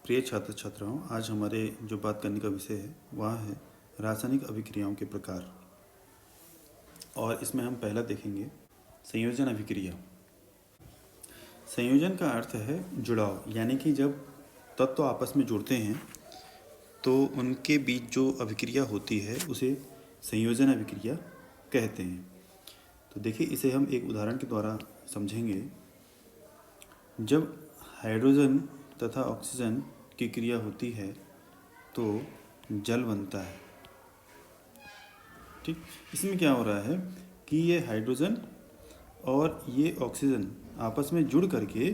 प्रिय छात्र छात्राओं, आज हमारे जो बात करने का विषय है वह है रासायनिक अभिक्रियाओं के प्रकार। और इसमें हम पहला देखेंगे संयोजन अभिक्रिया। संयोजन का अर्थ है जुड़ाव, यानी कि जब तत्व आपस में जुड़ते हैं तो उनके बीच जो अभिक्रिया होती है उसे संयोजन अभिक्रिया कहते हैं। तो देखिए, इसे हम एक उदाहरण के द्वारा समझेंगे। जब हाइड्रोजन तथा ऑक्सीजन की क्रिया होती है तो जल बनता है। ठीक, इसमें क्या हो रहा है कि ये हाइड्रोजन और ये ऑक्सीजन आपस में जुड़ करके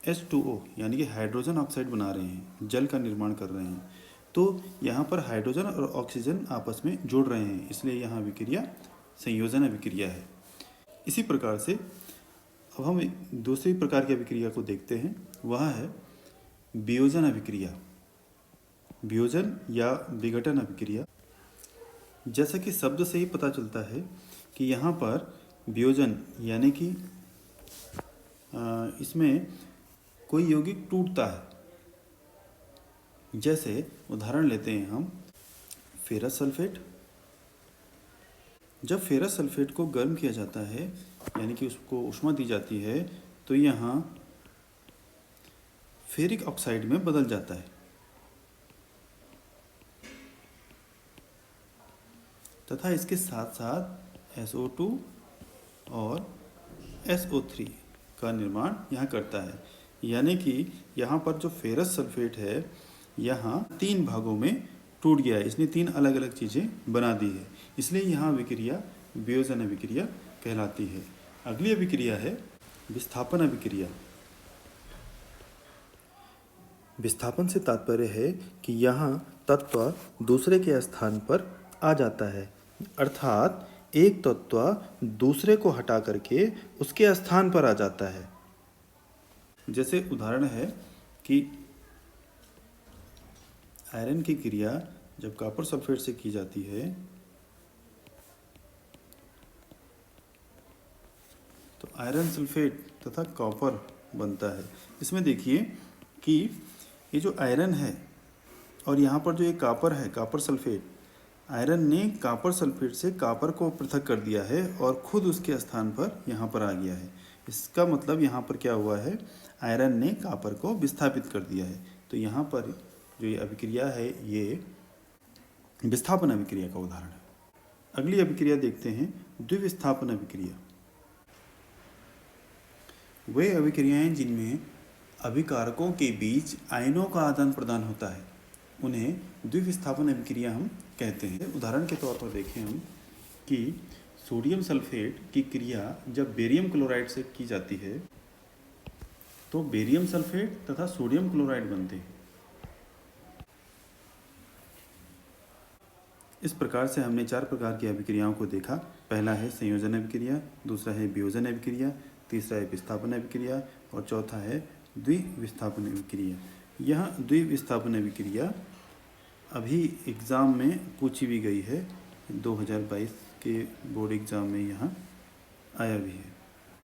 H2O यानी कि हाइड्रोजन ऑक्साइड बना रहे हैं, जल का निर्माण कर रहे हैं। तो यहाँ पर हाइड्रोजन और ऑक्सीजन आपस में जुड़ रहे हैं, इसलिए यहाँ अभिक्रिया संयोजन अभिक्रिया है। इसी प्रकार से अब हम एक दूसरी प्रकार की अभिक्रिया को देखते हैं, वह है वियोजन अभिक्रिया। वियोजन या विघटन अभिक्रिया। जैसा कि शब्द से ही पता चलता है कि यहाँ पर वियोजन यानी कि इसमें कोई यौगिक टूटता है। जैसे उदाहरण लेते हैं हम फेरस सल्फेट। जब फेरस सल्फेट को गर्म किया जाता है यानी कि उसको ऊष्मा दी जाती है तो यहाँ फेरिक ऑक्साइड में बदल जाता है तथा इसके साथ साथ SO2 और SO3 का निर्माण यहाँ करता है। यानी कि यहाँ पर जो फेरस सल्फेट है यहाँ 3 भागों में टूट गया है, इसने 3 अलग अलग चीज़ें बना दी है, इसलिए यहाँ अभिक्रिया वियोजन अभिक्रिया कहलाती है। अगली अभिक्रिया है विस्थापन अभिक्रिया। विस्थापन से तात्पर्य है कि यहाँ तत्व दूसरे के स्थान पर आ जाता है, अर्थात एक तत्व दूसरे को हटा करके उसके स्थान पर आ जाता है। जैसे उदाहरण है कि आयरन की क्रिया जब कॉपर सल्फेट से की जाती है तो आयरन सल्फेट तथा कॉपर बनता है। इसमें देखिए कि ये जो आयरन है और यहाँ पर जो ये कॉपर है, कॉपर सल्फेट, आयरन ने कॉपर सल्फेट से कॉपर को पृथक कर दिया है और खुद उसके स्थान पर यहाँ पर आ गया है। इसका मतलब यहाँ पर क्या हुआ है, आयरन ने कॉपर को विस्थापित कर दिया है। तो यहाँ पर जो ये अभिक्रिया है ये विस्थापन अभिक्रिया का उदाहरण है। अगली अभिक्रिया देखते हैं द्विविस्थापन अभिक्रिया। वे अभिक्रियाएं जिनमें अभिकारकों के बीच आयनों का आदान प्रदान होता है उन्हें द्विविस्थापन अभिक्रिया हम कहते हैं। उदाहरण के तौर पर देखें हम कि सोडियम सल्फेट की क्रिया जब बेरियम क्लोराइड से की जाती है तो बेरियम सल्फेट तथा सोडियम क्लोराइड बनते हैं। इस प्रकार से हमने 4 प्रकार की अभिक्रियाओं को देखा। पहला है संयोजन अभिक्रिया, दूसरा है वियोजन अभिक्रिया, तीसरा है विस्थापन अभिक्रिया और चौथा है द्विविस्थापन अभिक्रिया। यह द्विविस्थापन अभिक्रिया अभी एग्ज़ाम में पूछी भी गई है, 2022 के बोर्ड एग्ज़ाम में यहाँ आया भी है।